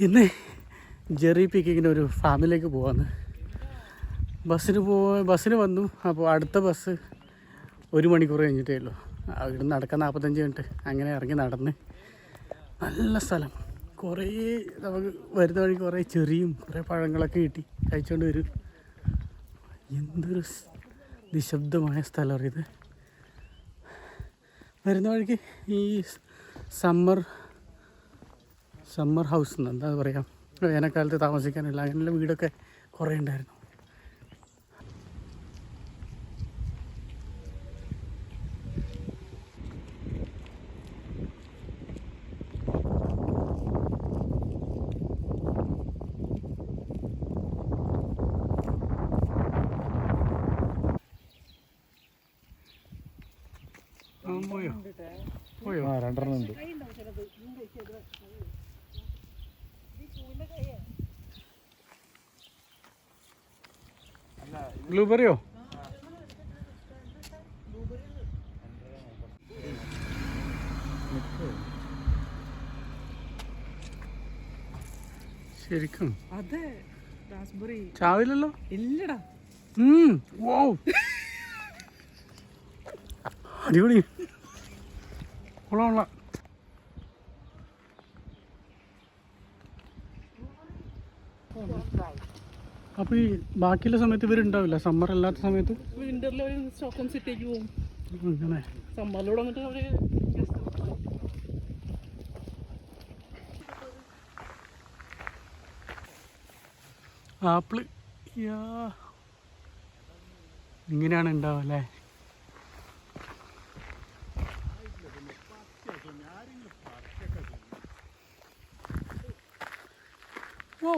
ഇന്ന് ജെറി പിക്കിങ്ങിന് ഒരു ഫാമിലേക്ക് പോവാന്ന്. ബസ്സിന് വന്നു. അപ്പോൾ അടുത്ത ബസ് 1 മണിക്കൂർ കഴിഞ്ഞിട്ടേ ഉള്ളൂ. ഇവിടെ നടക്കാൻ 45 മിനിറ്റ്. അങ്ങനെ ഇറങ്ങി നടന്ന് നല്ല സ്ഥലം. കുറേ നമുക്ക് വരുന്ന വഴി കുറേ ചെറിയും കുറേ പഴങ്ങളൊക്കെ കിട്ടി കഴിച്ചുകൊണ്ട് വരും. എന്തൊരു നിശബ്ദമായ സ്ഥലം അറിയത്. വരുന്ന വഴിക്ക് ഈ സമ്മർ ഹൗസ് എന്താ പറയുക, വേനൽക്കാലത്ത് താമസിക്കാനുള്ള അങ്ങനെയുള്ള വീടൊക്കെ കുറേ ഉണ്ടായിരുന്നു. പോയോ 2 ഉണ്ട്. ബ്ലൂബെറിയോ? ശരിക്കും അതെ. റാസ്ബെറി ചാവില്ലല്ലോ. ഇല്ലടാ. അടിപൊളി. കൊള്ളാം. അപ്പോൾ ഈ ബാക്കിയുള്ള സമയത്ത് ഇവരുണ്ടാവില്ല, സമ്മർ അല്ലാത്ത സമയത്ത്? വിന്ററിൽ അവർ സ്റ്റോക്കൺ സിറ്റിക്ക് പോകും. അങ്ങനെ സമ്മറിലൂടെ വന്നിട്ട് അവർ ആപ്പിള് ഇങ്ങനെയാണ് ഉണ്ടാവല്ലേ. ഓ,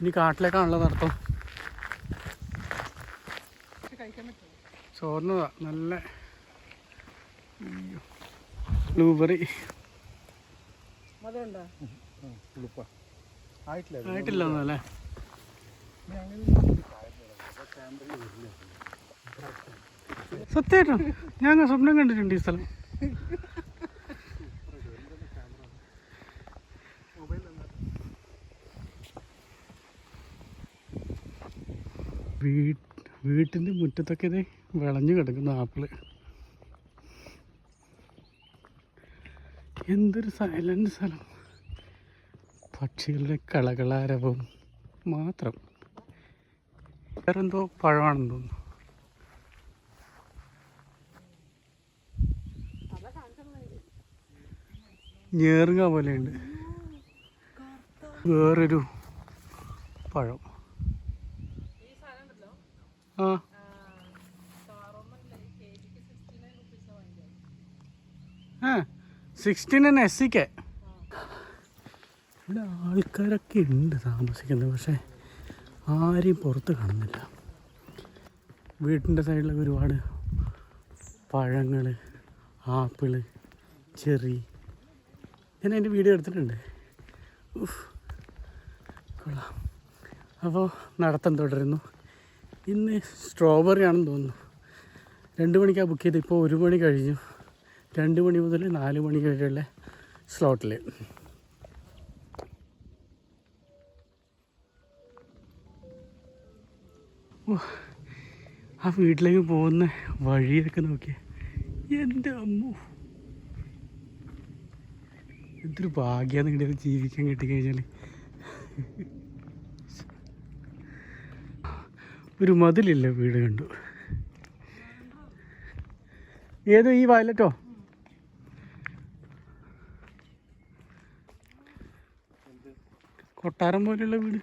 ഇനി കാട്ടിലേക്കാണല്ലോ നടത്തം. ചോർന്നതാ നല്ല ബ്ലൂബെറി. ആയിട്ടില്ല ഒന്നല്ലേ. സത്യമായിട്ടും ഞാൻ സ്വപ്നം കണ്ടിട്ടുണ്ട് ഈ സ്ഥലം. വീട്ടിൻ്റെ മുറ്റത്തൊക്കെ ഇതേ വിളഞ്ഞു കിടക്കുന്ന ആപ്പിള്. എന്തൊരു സൈലൻ്റ് സ്ഥലം. പക്ഷികളുടെ കളകളാരവം മാത്രം. വേറെന്തോ പഴമാണെന്ന് തോന്നുന്നു. ഞേറുക പോലെയുണ്ട്. വേറൊരു പഴം. ആ, 16 SC. ഇവിടെ ആൾക്കാരൊക്കെ ഉണ്ട് താമസിക്കുന്നത്, പക്ഷേ ആരെയും പുറത്ത് കാണുന്നില്ല. വീട്ടിൻ്റെ സൈഡിലൊക്കെ ഒരുപാട് പഴങ്ങൾ, ആപ്പിള്, ചെറി. ഞാൻ അതിൻ്റെ വീഡിയോ എടുത്തിട്ടുണ്ട്. കൊള്ളാം. അപ്പോൾ നടത്തം തുടരുന്നു. ഇന്ന് സ്ട്രോബെറി ആണെന്ന് തോന്നുന്നു. 2 മണിക്കാണ് ബുക്ക് ചെയ്ത്. ഇപ്പോൾ 1 മണി കഴിഞ്ഞു. 2 മണി മുതൽ 4 മണി വരെയുള്ള സ്ലോട്ടിൽ. ആ വീട്ടിലേക്ക് പോകുന്ന വഴിയൊക്കെ നോക്കിയേ. എൻ്റെ അമ്മ, എന്തൊരു ഭാഗ്യമാണ് ഇങ്ങനെ ജീവിക്കാൻ കിട്ടിക്കഴിഞ്ഞാൽ. ഒരു മതിലില്ല വീട് കണ്ടു. ഏതോ ഈ വയലറ്റോ? കൊട്ടാരം പോലെയുള്ള വീട്.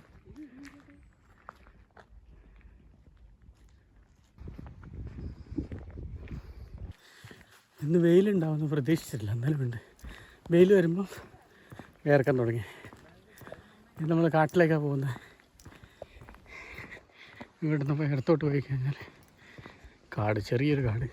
ഇന്ന് വെയിലുണ്ടാവുമെന്ന് പ്രതീക്ഷിച്ചിട്ടില്ല, എന്നാലും ഉണ്ട്. വെയിൽ വരുമ്പോൾ വേർക്കാൻ തുടങ്ങി. ഇത് നമ്മൾ കാട്ടിലേക്കാണ് പോകുന്നത്. ഇവിടുന്ന് പോയി ഇടത്തോട്ട് പോയി കഴിഞ്ഞാൽ കാട്, ചെറിയൊരു കാട്.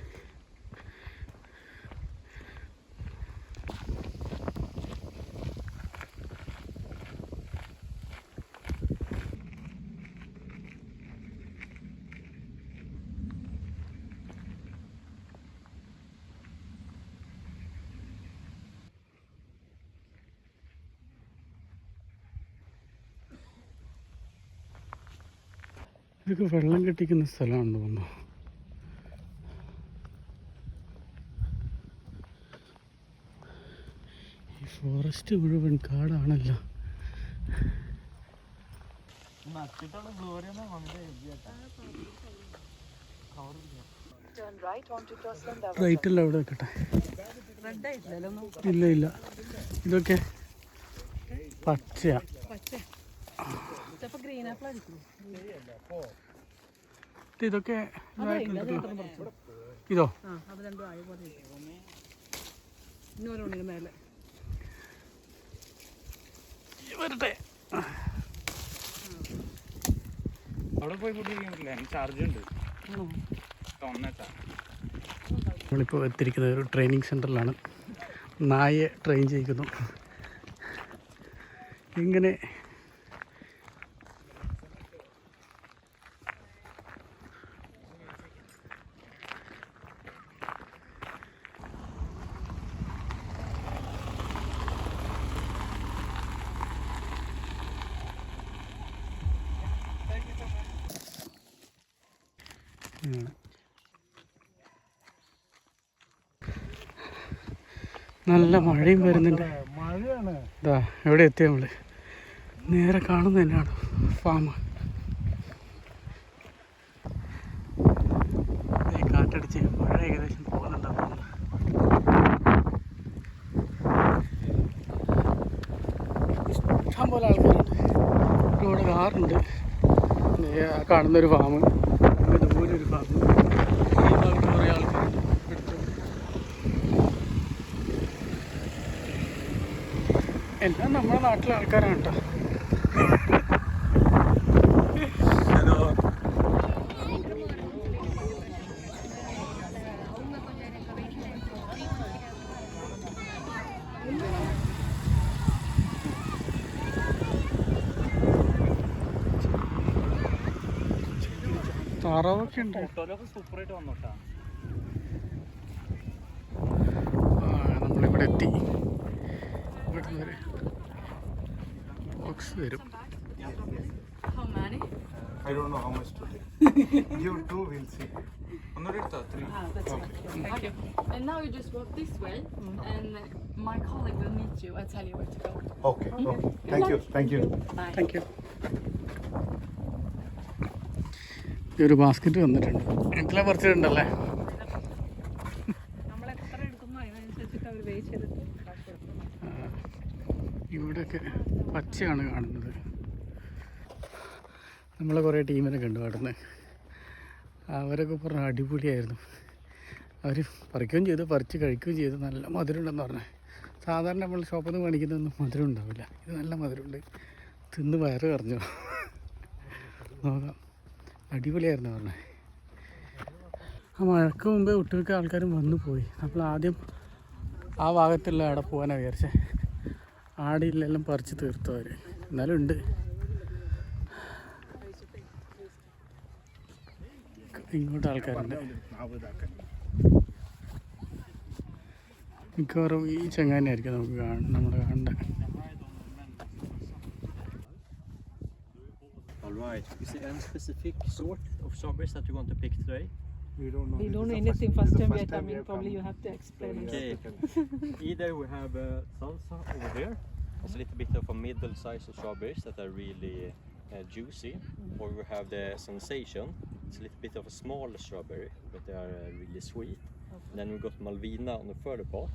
ഇതൊക്കെ വെള്ളം കെട്ടിക്കുന്ന സ്ഥലമാണെന്ന് തോന്നുന്നു. ഈ ഫോറസ്റ്റ് മുഴുവൻ കാടാണല്ലോ. റൈറ്റല്ല അവിടെ വെക്കട്ടെ. ഇല്ല ഇല്ല, ഇതൊക്കെ പച്ചയാ. ഇതൊക്കെ ഇതോ വരട്ടെ. അവിടെ പോയി കുടിക്കാൻ പറ്റില്ല, എനിക്ക് ചാർജ് ഉണ്ട്. നമ്മളിപ്പോൾ എത്തിയിരിക്കുന്നത് ഒരു ട്രെയിനിങ് സെൻറ്ററിലാണ്. നായയെ ട്രെയിൻ ചെയ്യിക്കുന്നു. ഇങ്ങനെ നല്ല മഴയും വരുന്നുണ്ട്. ഇതാ എവിടെ എത്തിയ നമ്മൾ നേരെ കാണുന്നത് തന്നെയാണ് ഫാം. കാറ്റടിച്ച് മഴ ഏകദേശം പോകുന്നുണ്ടെന്ന് തോന്നുന്നു. ഇഷ്ടം പോലെ ആൾക്കാരുണ്ട്. ഒരുപാട് കാറുണ്ട്. കാണുന്നൊരു ഫാം, ഇതുപോലെ ഒരു ഫാം, കുറേ ആൾക്കാരുണ്ട്. എല്ലാം നമ്മുടെ നാട്ടിലെ ആൾക്കാരാണ് കേട്ടോ. താറാവൊക്കെ ഉണ്ട്. സൂപ്പറായിട്ട് വന്നോട്ടാ. നമ്മളിവിടെ എത്തി. ഇവിടെ വരെ ബോക്സ് തരും. How many? I don't know how much to take. You two will see. Three. That's okay. Thank you. And now you just walk this way, and my colleague will meet you and tell you where to go. Okay. Okay. Thank you. Thank you. Bye. Thank you. ഈ ഒരു basket വന്നിട്ടുണ്ട്. ഇതിലെ പറിച്ചിട്ടുണ്ടല്ലേ? നമ്മൾ എത്ര എടുക്കുന്നു അതിനനുസരിച്ചിട്ട് അവർ wait ചെയ്തിട്ട് കാശ് കൊടുക്കും. ഇവിടെയൊക്കെ പച്ചയാണ് കാണുന്നത്. നമ്മളെ കുറേ ടീമിനൊക്കെ ഉണ്ട് അവിടെ നിന്ന്. അവരൊക്കെ പറഞ്ഞ അടിപൊളിയായിരുന്നു. അവർ പറിക്കുകയും ചെയ്തു, പറിച്ച് കഴിക്കുകയും ചെയ്തു. നല്ല മധുരമുണ്ടെന്ന് പറഞ്ഞത്. സാധാരണ നമ്മൾ ഷോപ്പിൽ നിന്ന് മേടിക്കുന്നതൊന്നും മധുരം ഉണ്ടാവില്ല. ഇത് നല്ല മധുരമുണ്ട്. തിന്ന് വയറ് കറഞ്ഞു. നോക്കാം, അടിപൊളിയായിരുന്നു പറഞ്ഞത്. ആ മഴക്ക് മുമ്പേ ഒട്ടുമിക്ക ആൾക്കാരും വന്നു പോയി. നമ്മൾ ആദ്യം ആ ഭാഗത്തുള്ള അവിടെ പോകാനാണ് വിചാരിച്ചത്. ആടിയിലെല്ലാം പറിച്ച് തീർത്തു അവർ. എന്നാലും ഉണ്ട്. ഇങ്ങോട്ട് ആൾക്കാരുണ്ട്. മിക്കവാറും ഈ ചെങ്ങാനായിരിക്കും നമുക്ക് നമ്മൾ കാണേണ്ട. Alright, is there any specific sort of strawberries that you want to pick today? We don't know. We don't know This is the anything this first is the time we are first time coming. have Probably come. you have to explain it. Okay. Either we have salsa over here, it's a little bit of a middle size of strawberries that are really juicy, or we have the sensation, it's a little bit of a smaller strawberry, but they are really sweet. And then we got Malvina on the further part.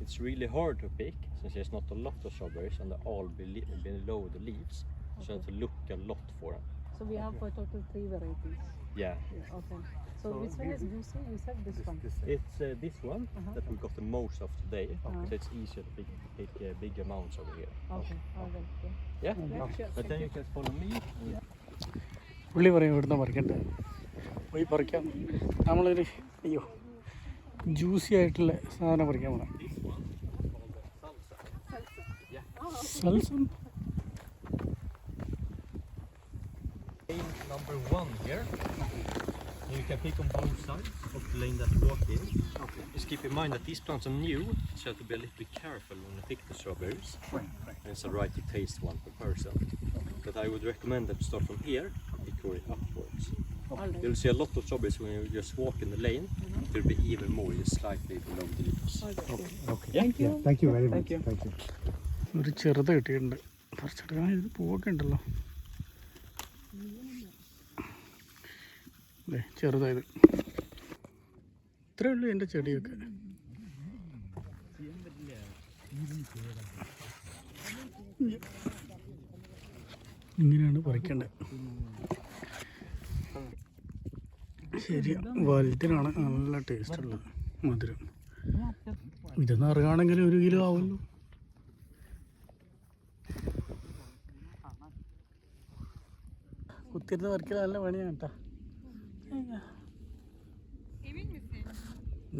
It's really hard to pick since there's not a lot of strawberries and they're all below the leaves, so you have to look a lot for them. So we have for total 3 varieties. Yeah, Okay. So which one is juicy? You said this one. it's this one that we got the most of today, so it's easier to pick big amounts over here. Okay. All right. Yeah, Sure. but then you can follow me. പുള്ളി പറയും ഇവിടുന്ന് പറിക്കണ്ടേ, പോയി പറിക്കാം. നമ്മളൊരു juicy ആയിട്ടുള്ള സാധനം പറിക്കാൻ പോകണം. സൽസം. Lane number 1 here. You can pick on both sides of the lane that you walk in. Okay. Just keep in mind that these plants are new, so you have to be a little bit careful when you pick the strawberries. And it's a right to taste one per person. But I would recommend that you start from here hickory upwards. You'll see a lot of strawberries when you just walk in the lane. There'll be even more, just slightly below the leaves. Thank you very much. Thank you. ഒരു ചെറുത് കിട്ടിയിട്ടുണ്ട്. പറിച്ചെടുക്കാൻ ഇത് പൂവൊക്കെ ഉണ്ടല്ലോ. അല്ലേ ചെറുതായത്. ഇത്രയേ ഉള്ളൂ എൻ്റെ ചെടിയൊക്കെ. ഇങ്ങനെയാണ് പറിക്കേണ്ടത്. ശരി, വലുതിനാണ് നല്ല ടേസ്റ്റ് ഉള്ളത്, മധുരം. ഇത് നിറകാണെങ്കിൽ 1 കിലോ ആവുമല്ലോ. കുത്തിരുന്ന് പറിക്കൽ നല്ല പണിയാണ് കേട്ടോ.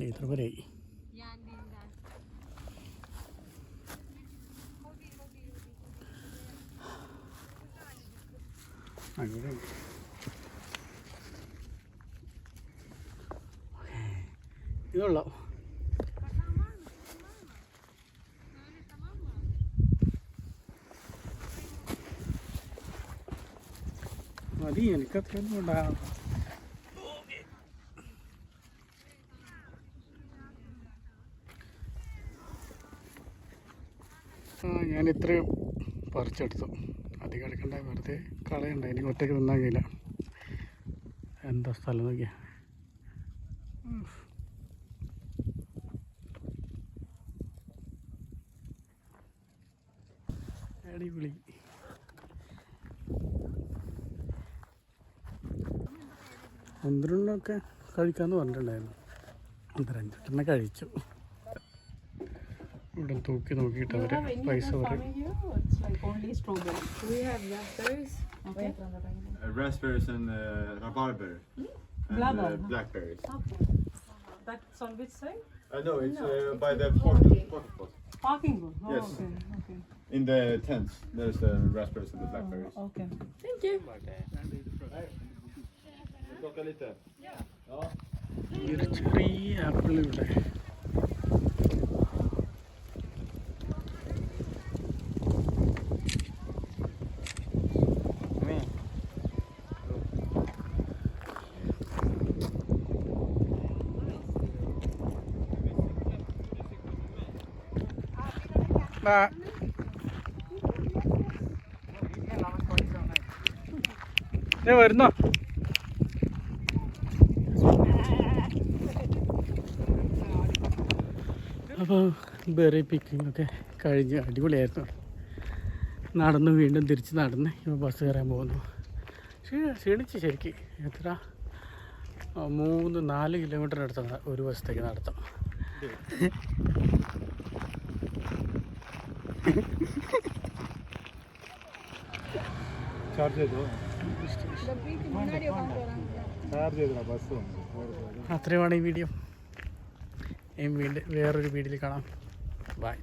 ഇത്ര പേരായി. അങ്ങനെ ഇതുള്ള മതി, എനിക്കത്രയൊന്നും ഉണ്ടാകും. ഞാൻ ഇത്രയും പറിച്ചെടുത്തു. അധികം എടുക്കണ്ട, വെറുതെ കളയണ്ട. എനിക്ക് ഒറ്റയ്ക്ക് തിന്നാൻ കഴിയില്ല. എന്താ സ്ഥലം നോക്കിയാ. അടിപൊളി. ഒന്നിരണ്ടൊക്കെ കഴിക്കാമെന്ന് പറഞ്ഞിട്ടുണ്ടായിരുന്നു. 5-6 കഴിച്ചു. ഇവിടെ തൂക്കി നോക്കിയിട്ട് അവർ പൈസ പറയും. Only strawberry. We have raspberries. Okay. Raspberries and rabarber. And blackberries. Okay. That's on which side? No, it's by the pocket pot. Parking lot. Oh, Yes. okay. Okay. In the tents, there's the raspberries and the blackberries. Okay. Thank you. Plocka lite. ഈ ഒരു ചെറിയ apple ഇവിടെ. വരുന്നോ? അപ്പോൾ berry picking ഒക്കെ കഴിഞ്ഞ് അടിപൊളിയായിരുന്നു. നടന്ന് വീണ്ടും തിരിച്ച് നടന്ന് ഇപ്പോൾ ബസ് കയറാൻ പോകുന്നു. ക്ഷീണിച്ച് ശരിക്ക്. എത്ര 3-4 കിലോമീറ്റർ അടുത്താണ് ഒരു ബസ്സത്തേക്ക് നടത്തം. അത്രയുമാണ് ഈ വീഡിയോ. വീണ്ടും വേറൊരു വീഡിയോയിൽ കാണാം. ബൈ.